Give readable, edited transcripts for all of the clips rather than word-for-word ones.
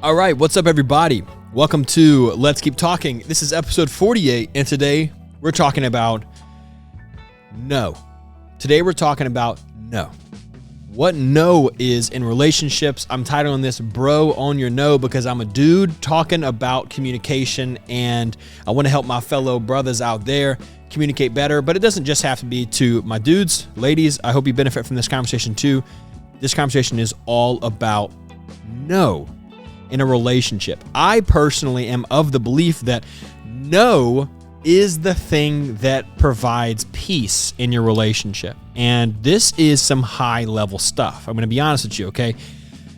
All right, what's up, everybody? Welcome to Let's Keep Talking. This is episode 48, and today we're talking about no. Today we're talking about no. What no is in relationships. I'm titling this Bro on Your No because I'm a dude talking about communication, and I want to help my fellow brothers out there communicate better, but it doesn't just have to be to my dudes. Ladies, I hope you benefit from this conversation too. This conversation is all about no in a relationship. I personally am of the belief that no is the thing that provides peace in your relationship. And this is some high level stuff. I'm going to be honest with you, okay?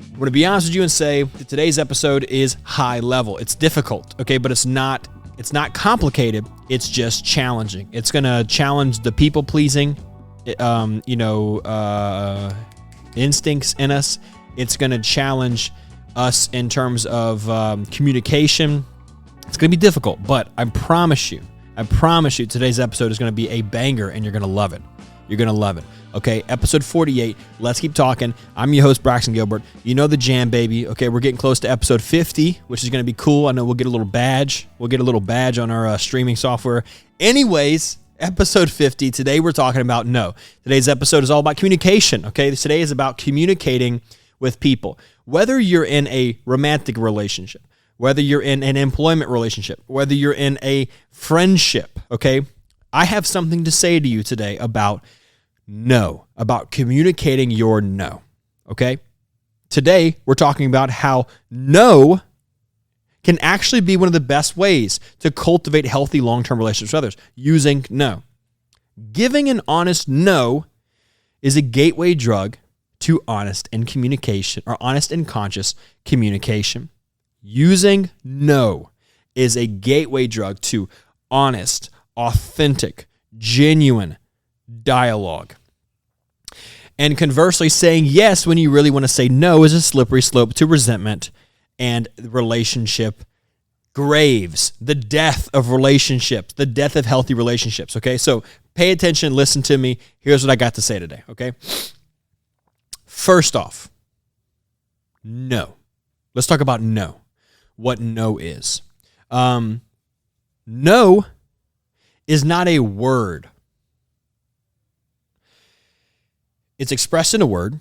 I'm going to be honest with you and say that today's episode is high level. It's difficult, okay? But it's not complicated. It's just challenging. It's going to challenge the people pleasing, instincts in us. It's going to challenge us in terms of communication. It's going to be difficult, but I promise you, today's episode is going to be a banger, and you're going to love it. You're going to love it. Okay, episode 48, Let's Keep Talking. I'm your host, Braxton Gilbert. You know the jam, baby. Okay, we're getting close to episode 50, which is going to be cool. I know we'll get a little badge. We'll get a little badge on our streaming software. Anyways, episode 50, today we're talking about no. Today's episode is all about communication, okay? Today is about communicating with people. Whether you're in a romantic relationship, whether you're in an employment relationship, whether you're in a friendship, okay? I have something to say to you today about no, about communicating your no, okay? Today, we're talking about how no can actually be one of the best ways to cultivate healthy long-term relationships with others, using no. Giving an honest no is a gateway drug to honest and conscious communication. Using no is a gateway drug to honest, authentic, genuine dialogue. And conversely, saying yes when you really want to say no is a slippery slope to resentment and relationship graves, the death of relationships, the death of healthy relationships, okay? So pay attention, listen to me. Here's what I got to say today, okay? First off, no. Let's talk about no. What no is. No is not a word. It's expressed in a word,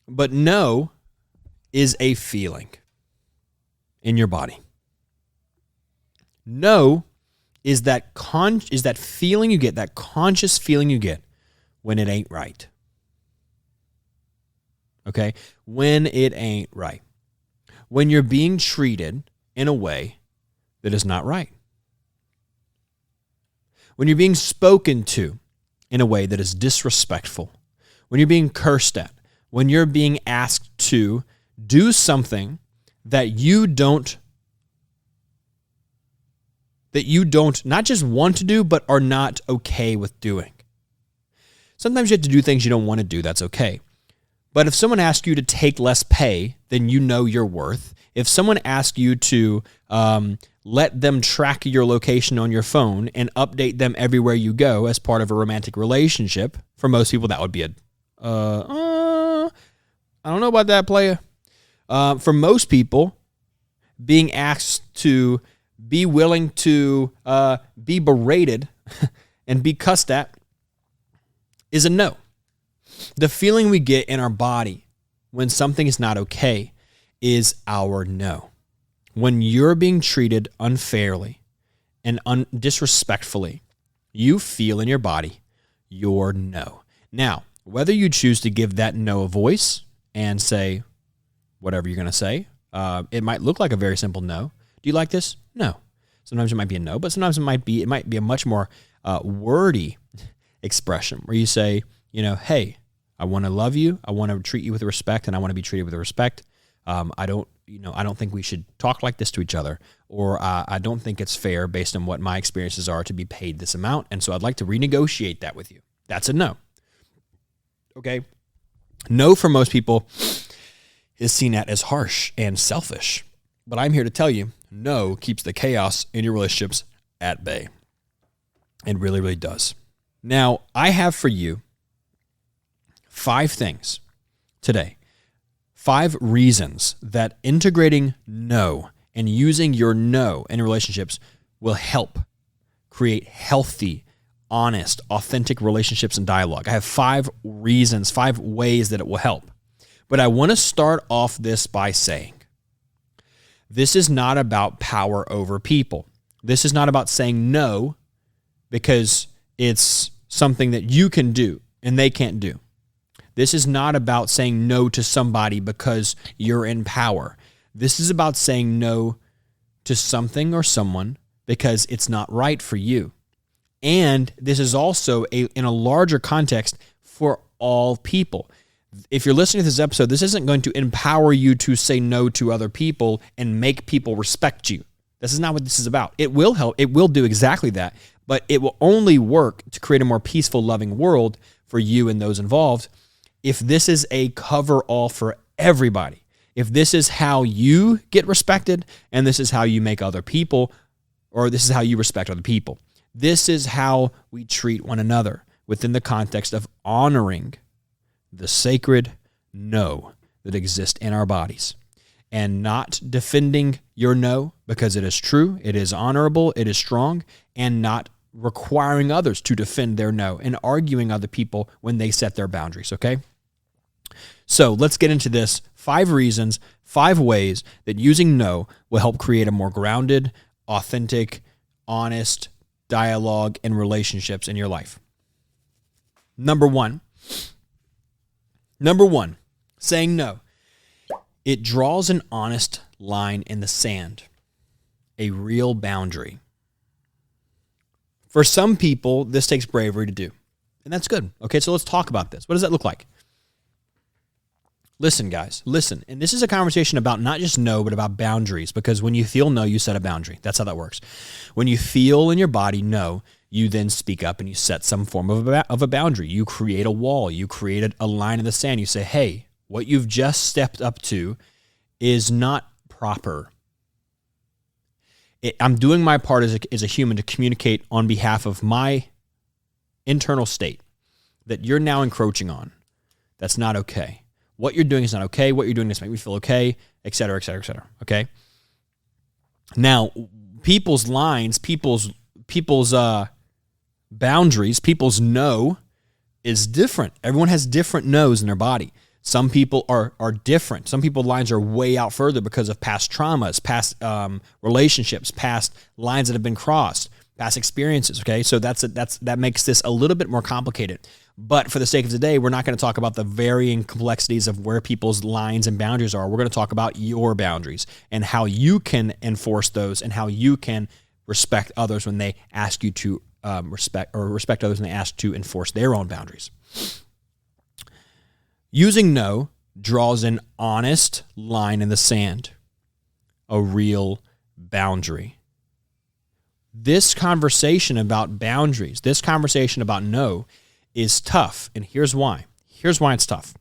but no is a feeling in your body. No is that feeling you get, that conscious feeling you get when it ain't right. Okay? When it ain't right. When you're being treated in a way that is not right. When you're being spoken to in a way that is disrespectful. When you're being cursed at. When you're being asked to do something that you don't not just want to do, but are not okay with doing. Sometimes you have to do things you don't want to do. That's okay. But if someone asks you to take less pay than you know you're worth, if someone asks you to let them track your location on your phone and update them everywhere you go as part of a romantic relationship, for most people that would be I don't know about that, player. For most people, being asked to be willing to be berated and be cussed at is a no. The feeling we get in our body when something is not okay is our no. When you're being treated unfairly and disrespectfully, you feel in your body your no. Now, whether you choose to give that no a voice and say whatever you're going to say, it might look like a very simple no. Do you like this? No. Sometimes it might be a no, but sometimes it might be a much more wordy expression where you say, hey, I want to love you. I want to treat you with respect, and I want to be treated with respect. I don't think we should talk like this to each other, or I don't think it's fair based on what my experiences are to be paid this amount, and so I'd like to renegotiate that with you. That's a no. Okay? No for most people is seen as harsh and selfish, but I'm here to tell you, no keeps the chaos in your relationships at bay. It really, really does. Now, I have for you 5 things today 5 reasons that integrating no and using your no in relationships will help create healthy, honest, authentic relationships and dialogue. I have 5 reasons, 5 ways that it will help. But I want to start off this by saying, this is not about power over people. This is not about saying no because it's something that you can do and they can't do. This is not about saying no to somebody because you're in power. This is about saying no to something or someone because it's not right for you. And this is also in a larger context for all people. If you're listening to this episode, this isn't going to empower you to say no to other people and make people respect you. This is not what this is about. It will help. It will do exactly that, but it will only work to create a more peaceful, loving world for you and those involved if this is a cover-all for everybody. If this is how you get respected and this is how you make other people, or this is how you respect other people. This is how we treat one another within the context of honoring the sacred no that exists in our bodies and not defending your no because it is true, it is honorable, it is strong, and not requiring others to defend their no and arguing other people when they set their boundaries, okay? So let's get into this. 5 reasons, 5 ways that using no will help create a more grounded, authentic, honest dialogue and relationships in your life. Number one, saying no. It draws an honest line in the sand, a real boundary. For some people, this takes bravery to do, and that's good. Okay, so let's talk about this. What does that look like? Listen, guys, listen. And this is a conversation about not just no, but about boundaries, because when you feel no, you set a boundary. That's how that works. When you feel in your body no, you then speak up and you set some form of a boundary. You create a wall. You create a line in the sand. You say, hey, what you've just stepped up to is not proper. I'm doing my part as a human to communicate on behalf of my internal state that you're now encroaching on. That's not okay. What you're doing is not okay. What you're doing doesn't make me feel okay, et cetera, et cetera, et cetera. Okay? Now, people's lines, people's boundaries, people's no is different. Everyone has different no's in their body. Some people are different. Some people's lines are way out further because of past traumas, past relationships, past lines that have been crossed, past experiences, okay? So that makes this a little bit more complicated. But for the sake of today, we're not going to talk about the varying complexities of where people's lines and boundaries are. We're going to talk about your boundaries and how you can enforce those and how you can respect others when they ask you to respect others when they ask to enforce their own boundaries. Using no draws an honest line in the sand, a real boundary. This conversation about boundaries, this conversation about no, is tough, and here's why. Here's why it's tough.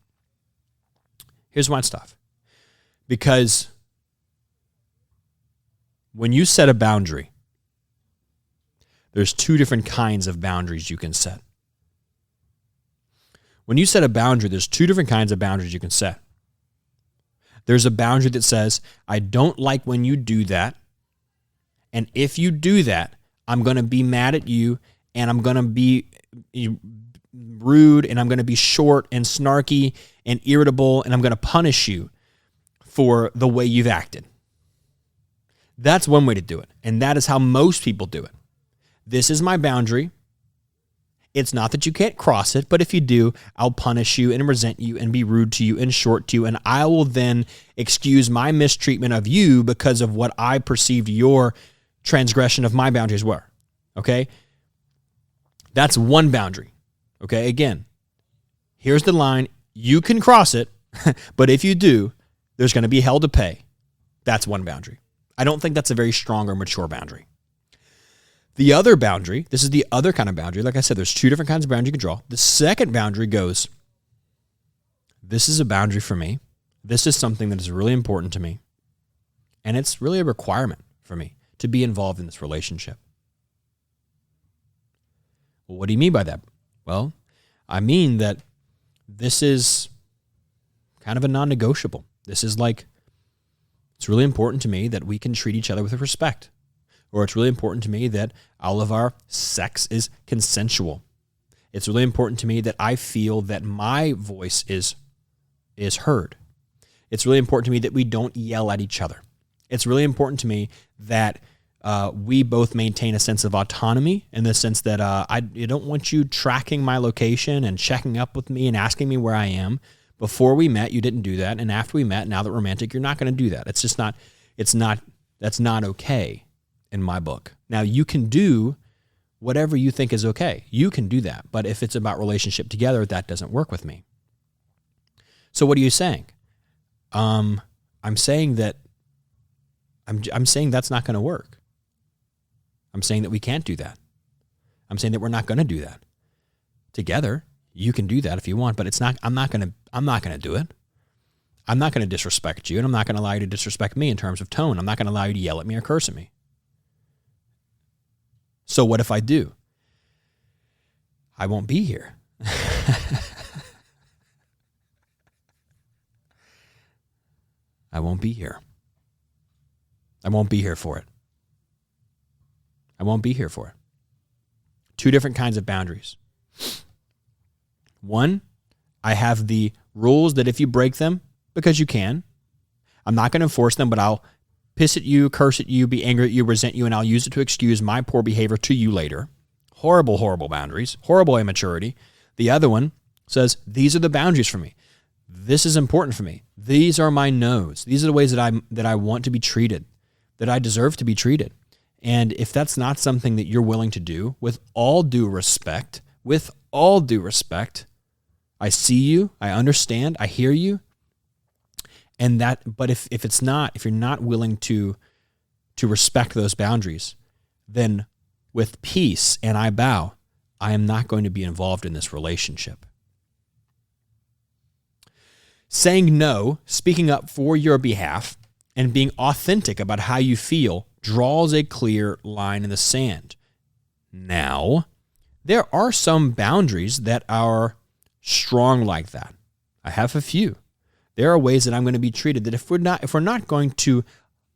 Because when you set a boundary, there's 2 different kinds of boundaries you can set. When you set a boundary, there's 2 different kinds of boundaries you can set. There's a boundary that says, I don't like when you do that, and if you do that, I'm going to be mad at you, and I'm going to be rude, and I'm going to be short and snarky and irritable, and I'm going to punish you for the way you've acted. That's one way to do it, and that is how most people do it. This is my boundary. It's not that you can't cross it, but if you do, I'll punish you and resent you and be rude to you and short to you, and I will then excuse my mistreatment of you because of what I perceived your transgression of my boundaries were. Okay? That's one boundary. Okay? Again, here's the line. You can cross it, but if you do, there's going to be hell to pay. That's one boundary. I don't think that's a very strong or mature boundary. The other boundary, this is the other kind of boundary. Like I said, there's 2 different kinds of boundaries you can draw. The second boundary goes, this is a boundary for me. This is something that is really important to me. And it's really a requirement for me to be involved in this relationship. Well, what do you mean by that? Well, I mean that this is kind of a non-negotiable. This is like, it's really important to me that we can treat each other with respect. Or it's really important to me that all of our sex is consensual. It's really important to me that I feel that my voice is heard. It's really important to me that we don't yell at each other. It's really important to me that we both maintain a sense of autonomy in the sense that I don't want you tracking my location and checking up with me and asking me where I am. Before we met, you didn't do that. And after we met, now that we're romantic, you're not going to do that. It's just not, that's not okay in my book. Now, you can do whatever you think is okay. You can do that. But if it's about relationship together, that doesn't work with me. So what are you saying? I'm saying that I'm saying that's not going to work. I'm saying that we can't do that. I'm saying that we're not going to do that. Together, you can do that if you want, but it's not, I'm not going to do it. I'm not going to disrespect you, and I'm not going to allow you to disrespect me in terms of tone. I'm not going to allow you to yell at me or curse at me. So what if I do? I won't be here. I won't be here. I won't be here for it. I won't be here for it. Two different kinds of boundaries. One, I have the rules that if you break them, because you can, I'm not going to enforce them, but I'll piss at you, curse at you, be angry at you, resent you, and I'll use it to excuse my poor behavior to you later. Horrible, horrible boundaries. Horrible immaturity. The other one says, these are the boundaries for me. This is important for me. These are my no's. These are the ways that I want to be treated, that I deserve to be treated. And if that's not something that you're willing to do, with all due respect, I see you, I understand, I hear you. And but if you're not willing to respect those boundaries, then with peace and I bow, I am not going to be involved in this relationship. Saying no, speaking up for your behalf, and being authentic about how you feel draws a clear line in the sand. Now, there are some boundaries that are strong like that. I have a few. There are ways that I'm going to be treated that if we're not going to,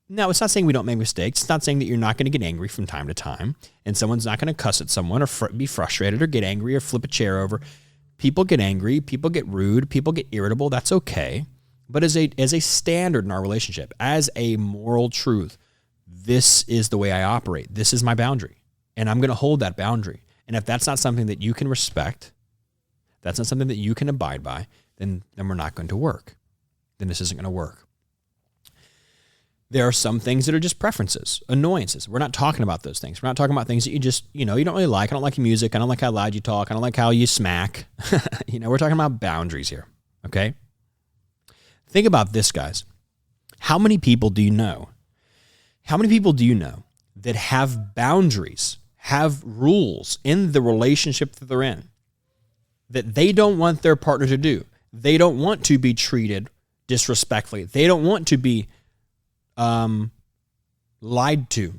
now it's not saying we don't make mistakes. It's not saying that you're not going to get angry from time to time and someone's not going to cuss at someone or be frustrated or get angry or flip a chair over. People get angry, people get rude, people get irritable. That's okay. But as a standard in our relationship, as a moral truth, this is the way I operate. This is my boundary. And I'm going to hold that boundary. And if that's not something that you can respect, that's not something that you can abide by, then we're not going to work. Then this isn't going to work. There are some things that are just preferences, annoyances. We're not talking about those things. We're not talking about things that you just, you don't really like. I don't like your music. I don't like how loud you talk. I don't like how you smack. We're talking about boundaries here, okay? Think about this, guys. How many people do you know? How many people do you know that have boundaries, have rules in the relationship that they're in that they don't want their partner to do? They don't want to be treated disrespectfully. They don't want to be lied to,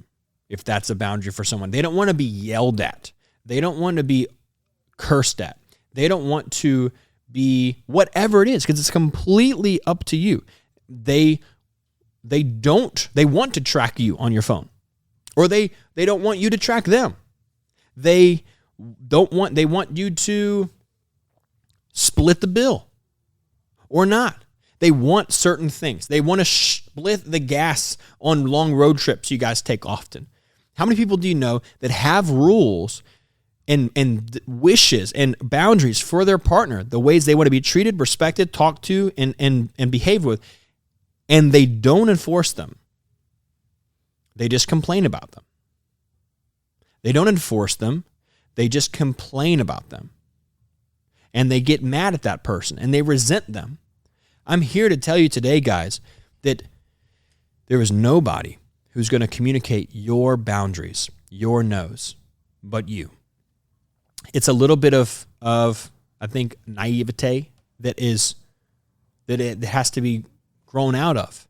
if that's a boundary for someone. They don't want to be yelled at. They don't want to be cursed at. They don't want to be whatever it is, because it's completely up to you. They want to track you on your phone, or they don't want you to track them. They want you to split the bill or not. They want certain things. They want to split the gas on long road trips you guys take often. How many people do you know that have rules and wishes and boundaries for their partner, the ways they want to be treated, respected, talked to, and behave with, and they don't enforce them? They just complain about them. They don't enforce them. They just complain about them. And they get mad at that person and they resent them. I'm here to tell you today, guys, that there is nobody who's going to communicate your boundaries, your no's, but you. It's a little bit of I think, naivete that it has to be grown out of.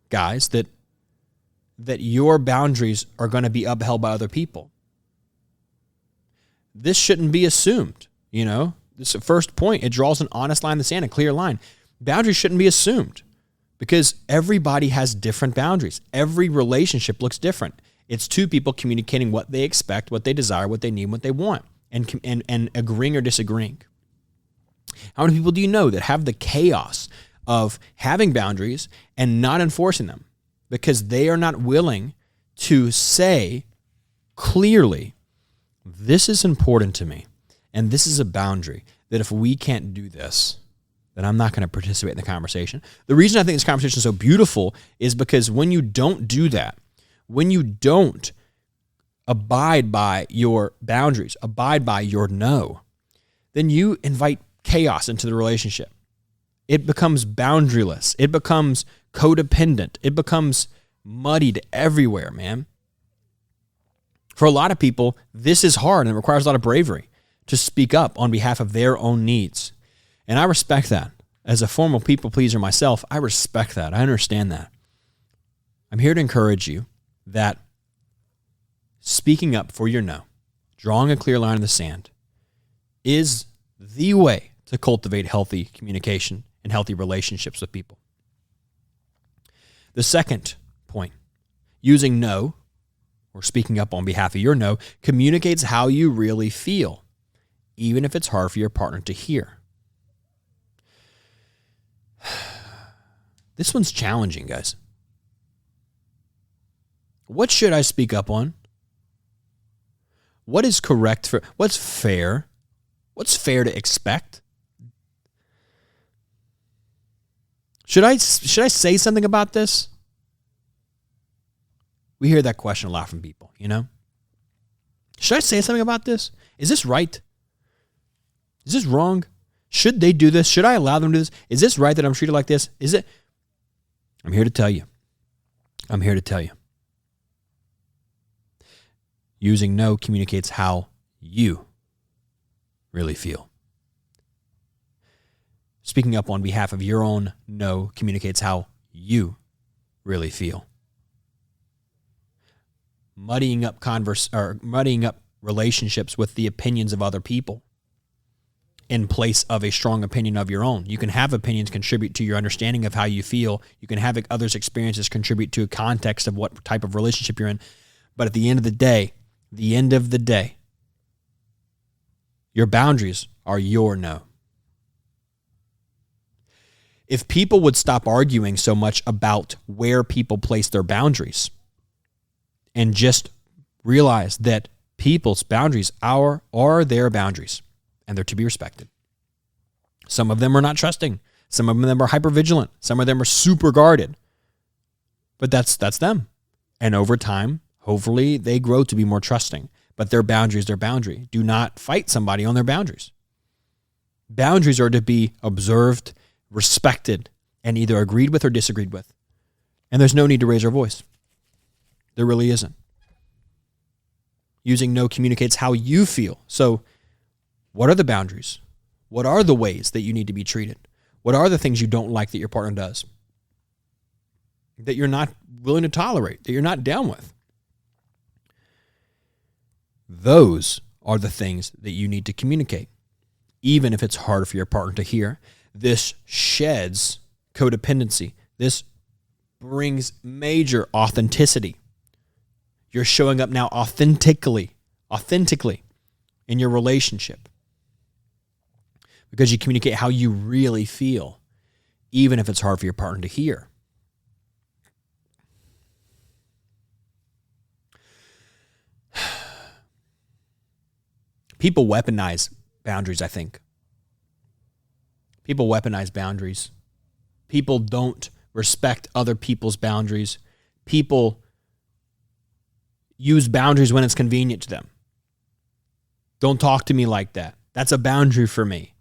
Guys, that your boundaries are going to be upheld by other people. This shouldn't be assumed, This is the first point. It draws an honest line in the sand, a clear line. Boundaries shouldn't be assumed because everybody has different boundaries. Every relationship looks different. It's two people communicating what they expect, what they desire, what they need, what they want, and agreeing or disagreeing. How many people do you know that have the chaos of having boundaries and not enforcing them because they are not willing to say clearly, this is important to me, and this is a boundary that if we can't do this, then I'm not going to participate in the conversation. The reason I think this conversation is so beautiful is because when you don't do that, when you don't abide by your boundaries, abide by your no, then you invite chaos into the relationship. It becomes boundaryless. It becomes codependent. It becomes muddied everywhere, man. For a lot of people, this is hard and it requires a lot of bravery to speak up on behalf of their own needs. And I respect that. As a former people pleaser myself, I respect that. I understand that. I'm here to encourage you that speaking up for your no, drawing a clear line in the sand, is the way to cultivate healthy communication and healthy relationships with people. The second point, using no, or speaking up on behalf of your no, communicates how you really feel, even if it's hard for your partner to hear. This one's challenging, guys. What should I speak up on? What is correct for, what's fair? What's fair to expect? Should I say something about this? We hear that question a lot from people, you know? Should I say something about this? Is this right? Is this wrong? Should they do this? Should I allow them to do this? Is this right that I'm treated like this? Is it? I'm here to tell you. I'm here to tell you. Using no communicates how you really feel. Speaking up on behalf of your own no communicates how you really feel. Muddying up relationships with the opinions of other people in place of a strong opinion of your own. You can have opinions contribute to your understanding of how you feel. You can have others' experiences contribute to a context of what type of relationship you're in. But at the end of the day, your boundaries are your no. If people would stop arguing so much about where people place their boundaries and just realize that people's boundaries are their boundaries and they're to be respected. Some of them are not trusting. Some of them are hypervigilant. Some of them are super guarded. But that's them. And over time, hopefully they grow to be more trusting. But their boundary is their boundary. Do not fight somebody on their boundaries. Boundaries are to be observed, respected, and either agreed with or disagreed with. And there's no need to raise our voice. There really isn't. Using no communicates how you feel. So what are the boundaries? What are the ways that you need to be treated? What are the things you don't like that your partner does? That you're not willing to tolerate, that you're not down with? Those are the things that you need to communicate, even if it's hard for your partner to hear. This sheds codependency. This brings major authenticity. You're showing up now authentically in your relationship because you communicate how you really feel, even if it's hard for your partner to hear. People weaponize boundaries, I think. People weaponize boundaries. People don't respect other people's boundaries. People use boundaries when it's convenient to them. Don't talk to me like that. That's a boundary for me.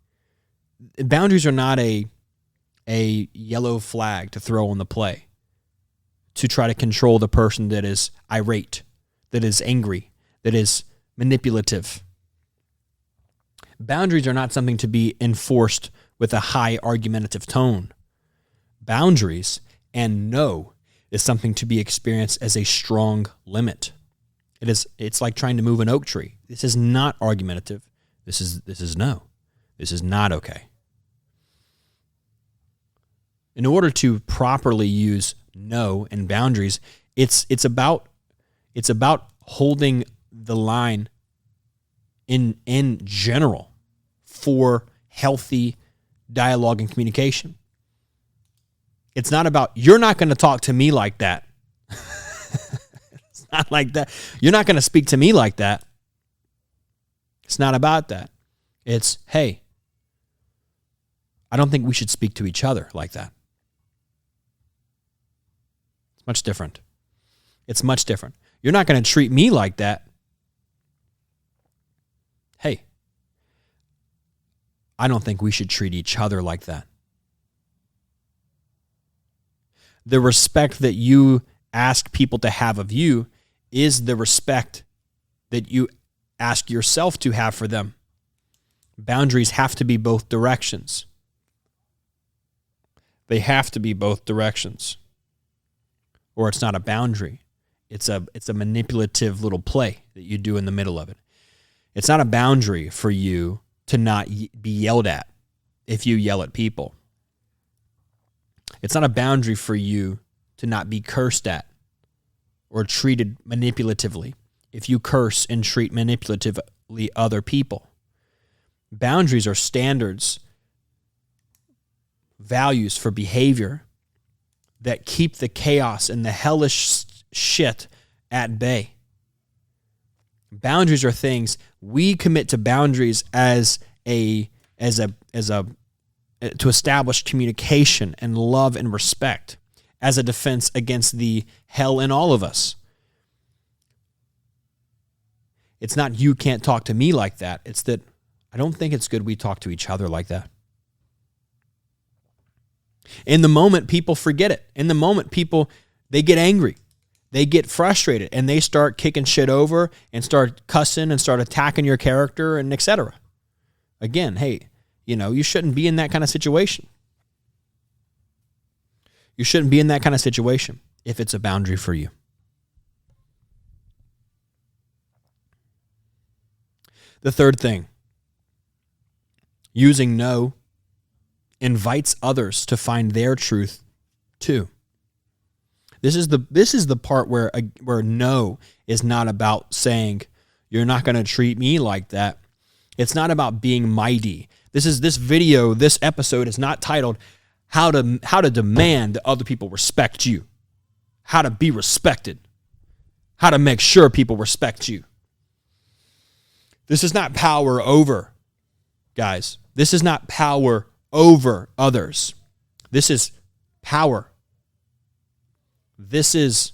Boundaries are not a yellow flag to throw on the play to try to control the person that is irate, that is angry, that is manipulative. Boundaries are not something to be enforced with a high argumentative tone. Boundaries and no is something to be experienced as a strong limit. It's like trying to move an oak tree. This is not argumentative. This is no. This is not okay. In order to properly use no and boundaries, it's about holding the line in general for healthy dialogue and communication. It's not about, you're not going to talk to me like that. It's not like that. You're not going to speak to me like that. It's not about that. It's, hey, I don't think we should speak to each other like that. It's much different. It's much different. You're not going to treat me like that. Hey, I don't think we should treat each other like that. The respect that you ask people to have of you is the respect that you ask yourself to have for them. Boundaries have to be both directions. They have to be both directions. Or it's not a boundary. It's a manipulative little play that you do in the middle of it. It's not a boundary for you to not be yelled at if you yell at people. It's not a boundary for you to not be cursed at or treated manipulatively if you curse and treat manipulatively other people. Boundaries are standards, values for behavior that keep the chaos and the hellish shit at bay. Boundaries are things we commit to. Boundaries to establish communication and love and respect as a defense against the hell in all of us. It's not you can't talk to me like that. It's that I don't think it's good we talk to each other like that. In the moment, people forget it. In the moment, people, they get angry. They get frustrated and they start kicking shit over and start cussing and start attacking your character and etc. Again, hey, you shouldn't be in that kind of situation. You shouldn't be in that kind of situation if it's a boundary for you. The third thing, using no invites others to find their truth too. This is the part where no is not about saying you're not going to treat me like that. It's not about being mighty. This episode is not titled how to demand that other people respect you, how to be respected, how to make sure people respect you. This is not power over, guys. This is not power over others. This is power. This is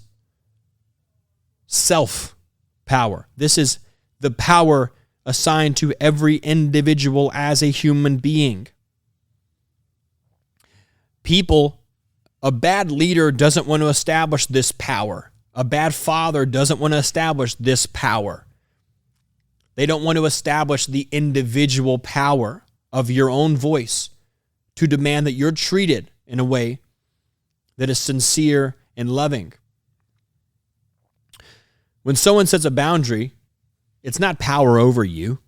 self-power. This is the power assigned to every individual as a human being. A bad leader doesn't want to establish this power. A bad father doesn't want to establish this power. They don't want to establish the individual power of your own voice to demand that you're treated in a way that is sincere and loving. When someone sets a boundary, it's not power over you.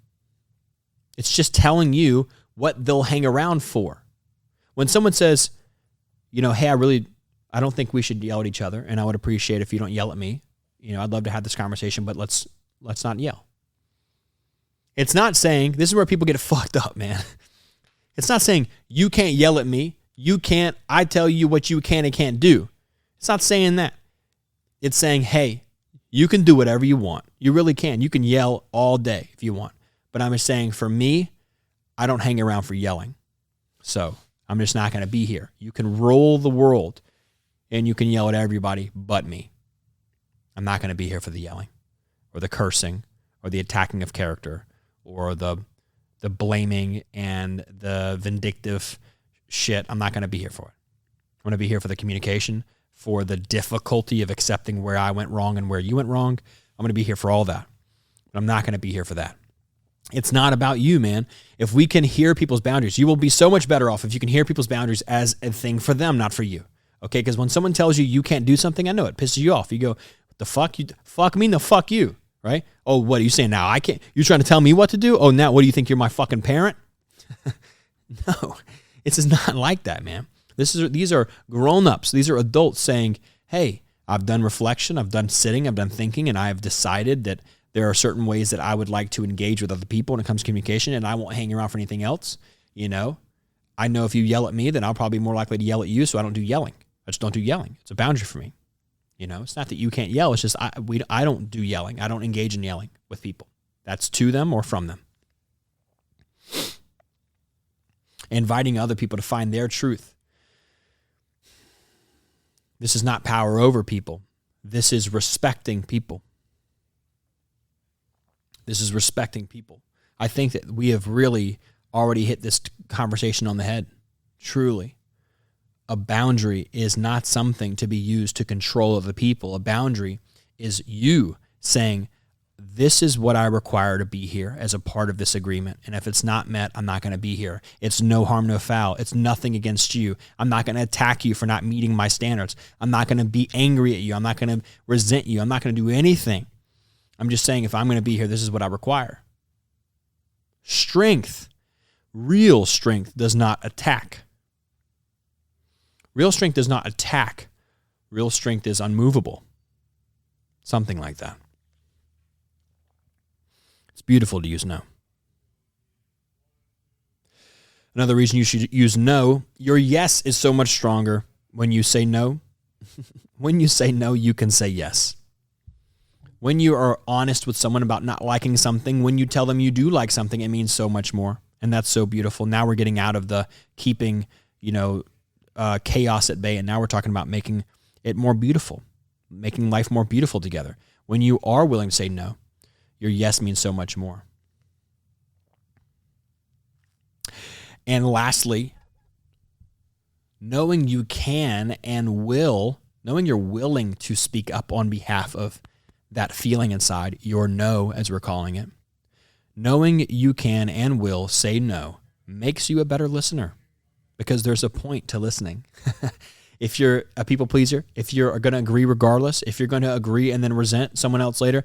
It's just telling you what they'll hang around for. When someone says, hey, I don't think we should yell at each other, and I would appreciate if you don't yell at me. I'd love to have this conversation, but let's not yell. It's not saying, this is where people get fucked up, man. It's not saying you can't yell at me. I tell you what you can and can't do. It's not saying that. It's saying, hey, you can do whatever you want. You really can. You can yell all day if you want. But I'm just saying, for me, I don't hang around for yelling. So I'm just not going to be here. You can roll the world and you can yell at everybody but me. I'm not going to be here for the yelling or the cursing or the attacking of character or the blaming and the vindictive shit. I'm not going to be here for it. I'm going to be here for the communication, for the difficulty of accepting where I went wrong and where you went wrong. I'm going to be here for all that. But I'm not going to be here for that. It's not about you, man. If we can hear people's boundaries, you will be so much better off if you can hear people's boundaries as a thing for them, not for you. Okay? Because when someone tells you you can't do something, I know it pisses you off. You go, what the fuck? Fuck me? No, fuck you. Right? Oh, what are you saying now? I can't. You're trying to tell me what to do? Oh, now what do you think? You're my fucking parent? No, it's just not like that, man. These are grown-ups. These are adults saying, hey, I've done reflection, I've done sitting, I've done thinking, and I have decided that there are certain ways that I would like to engage with other people when it comes to communication, and I won't hang around for anything else. I know if you yell at me, then I'll probably be more likely to yell at you, so I don't do yelling. I just don't do yelling. It's a boundary for me. It's not that you can't yell. It's just I don't do yelling. I don't engage in yelling with people. That's to them or from them. Inviting other people to find their truth. This is not power over people. This is respecting people. This is respecting people. I think that we have really already hit this conversation on the head. Truly. A boundary is not something to be used to control other people. A boundary is you saying, this is what I require to be here as a part of this agreement. And if it's not met, I'm not going to be here. It's no harm, no foul. It's nothing against you. I'm not going to attack you for not meeting my standards. I'm not going to be angry at you. I'm not going to resent you. I'm not going to do anything. I'm just saying, if I'm going to be here, this is what I require. Strength, real strength, does not attack. Real strength does not attack. Real strength is unmovable. Something like that. It's beautiful to use no. Another reason you should use no, your yes is so much stronger when you say no. When you say no, you can say yes. When you are honest with someone about not liking something, when you tell them you do like something, it means so much more. And that's so beautiful. Now we're getting out of the keeping, chaos at bay. And now we're talking about making it more beautiful, making life more beautiful together. When you are willing to say no, your yes means so much more. And lastly, knowing you can and will, knowing you're willing to speak up on behalf of that feeling inside, your no, as we're calling it, knowing you can and will say no makes you a better listener, because there's a point to listening. If you're a people pleaser, if you're going to agree regardless, if you're going to agree and then resent someone else later,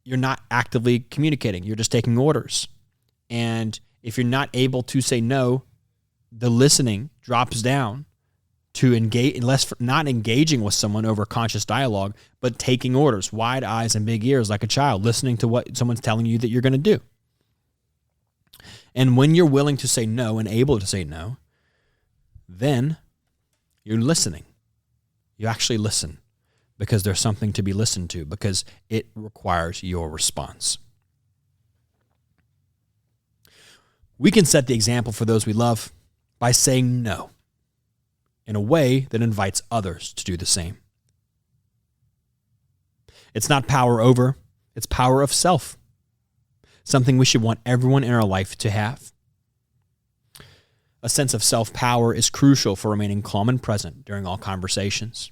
you're not actively communicating. You're just taking orders. And if you're not able to say no, the listening drops down to engage, not engaging with someone over conscious dialogue, but taking orders, wide eyes and big ears like a child, listening to what someone's telling you that you're going to do. And when you're willing to say no and able to say no, then you're listening. You actually listen because there's something to be listened to, because it requires your response. We can set the example for those we love by saying no in a way that invites others to do the same. It's not power over, it's power of self. Something we should want everyone in our life to have. A sense of self-power is crucial for remaining calm and present during all conversations.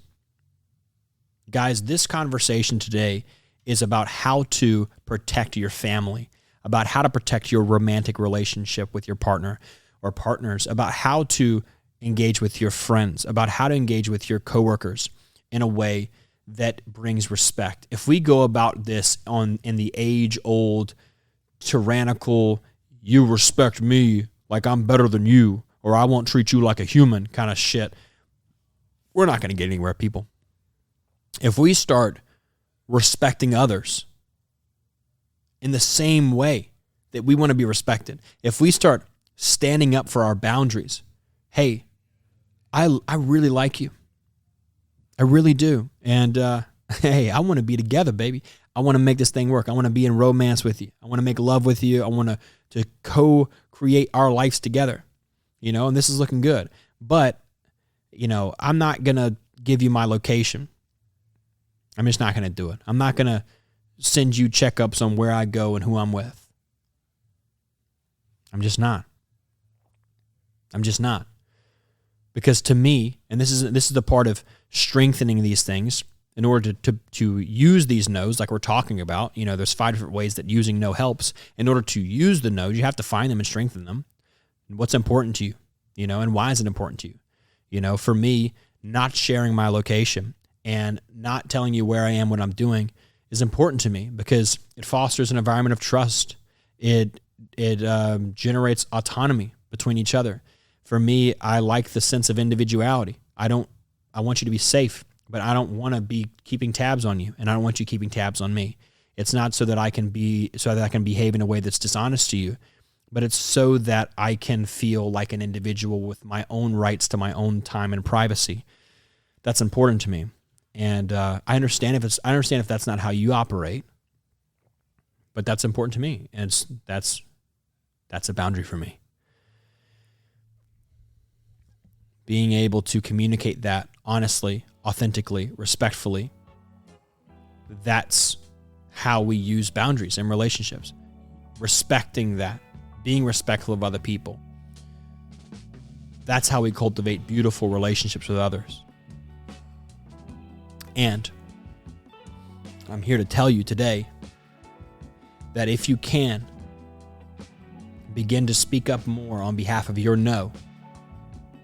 Guys, this conversation today is about how to protect your family, about how to protect your romantic relationship with your partner or partners, about how to engage with your friends, about how to engage with your coworkers in a way that brings respect. If we go about this in the age-old, tyrannical, you respect me like I'm better than you, or I won't treat you like a human kind of shit, we're not going to get anywhere, people. If we start respecting others in the same way that we want to be respected, if we start standing up for our boundaries, hey, I really like you. I really do. And hey, I want to be together, baby. I want to make this thing work. I want to be in romance with you. I want to make love with you. I want to co-create our lives together, and this is looking good. But, I'm not going to give you my location. I'm just not going to do it. I'm not going to send you checkups on where I go and who I'm with. I'm just not. Because to me, and this is the part of strengthening these things, in order to use these no's like we're talking about, there's 5 different ways that using no helps. In order to use the no's, you have to find them and strengthen them. And what's important to you, and why is it important to you? For me, not sharing my location and not telling you where I am, what I'm doing is important to me because it fosters an environment of trust. It generates autonomy between each other. For me, I like the sense of individuality. I want you to be safe, but I don't want to be keeping tabs on you, and I don't want you keeping tabs on me. It's not so that I can behave in a way that's dishonest to you, but it's so that I can feel like an individual with my own rights to my own time and privacy. That's important to me. And I understand if that's not how you operate, but that's important to me, and that's a boundary for me. Being able to communicate that honestly, authentically, respectfully, that's how we use boundaries in relationships. Respecting that, being respectful of other people. That's how we cultivate beautiful relationships with others. And I'm here to tell you today that if you can begin to speak up more on behalf of your no,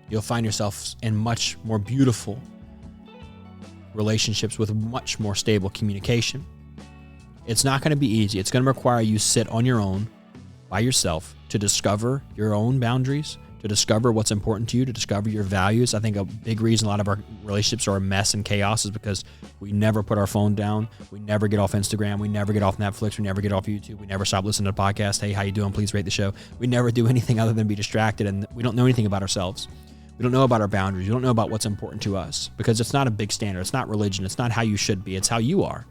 you'll find yourself in much more beautiful relationships with much more stable communication. It's not going to be easy. It's going to require you sit on your own by yourself to discover your own boundaries, to discover what's important to you, to discover your values. I think a big reason a lot of our relationships are a mess and chaos is because we never put our phone down. We never get off Instagram. We never get off Netflix. We never get off YouTube. We never stop listening to podcasts. Hey, how you doing? Please rate the show. We never do anything other than be distracted, and we don't know anything about ourselves. We don't know about our boundaries. We don't know about what's important to us because it's not a big standard. It's not religion. It's not how you should be. It's how you are.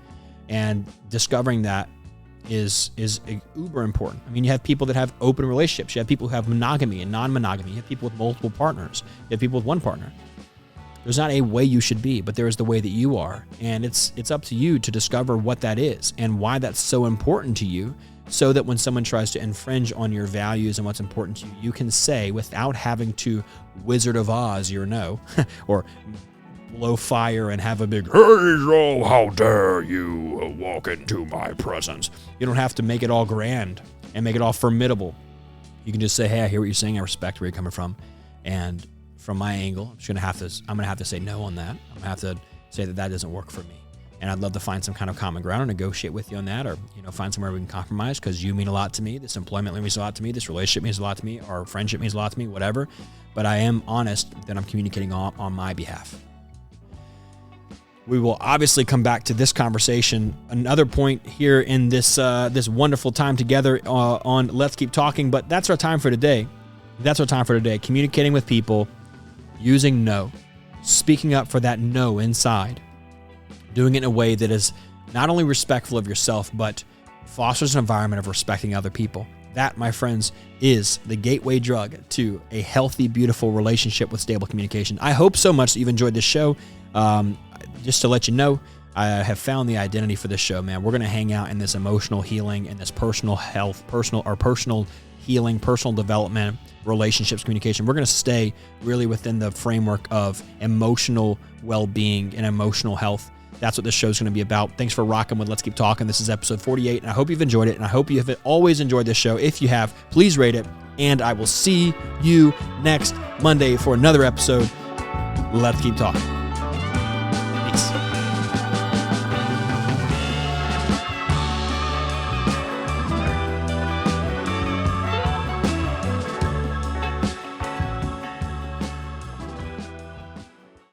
And discovering that is uber important. I mean, you have people that have open relationships. You have people who have monogamy and non-monogamy. You have people with multiple partners. You have people with one partner. There's not a way you should be, but there is the way that you are. And it's up to you to discover what that is and why that's so important to you, so that when someone tries to infringe on your values and what's important to you, you can say without having to Wizard of Oz your no or blow fire and have a big, hey, oh, how dare you walk into my presence. You don't have to make it all grand and make it all formidable. You can just say, hey, I hear what you're saying. I respect where you're coming from. And from my angle, I'm going to have to say no on that. I'm going to have to say that doesn't work for me. And I'd love to find some kind of common ground and negotiate with you on that, or find somewhere we can compromise, because you mean a lot to me. This employment means a lot to me. This relationship means a lot to me. Our friendship means a lot to me, whatever. But I am honest that I'm communicating on my behalf. We will obviously come back to this conversation, another point here in this wonderful time together on Let's Keep Talking, but that's our time for today. Communicating with people, using no, speaking up for that no inside, doing it in a way that is not only respectful of yourself, but fosters an environment of respecting other people. That, my friends, is the gateway drug to a healthy, beautiful relationship with stable communication. I hope so much that you've enjoyed this show. Just to let you know, I have found the identity for this show, man. We're going to hang out in this emotional healing and this personal health, personal healing, personal development, relationships, communication. We're going to stay really within the framework of emotional well-being and emotional health. That's what this show is going to be about. Thanks for rocking with Let's Keep Talking. This is episode 48, and I hope you've enjoyed it, and I hope you have always enjoyed this show. If you have, please rate it, and I will see you next Monday for another episode. Let's keep talking.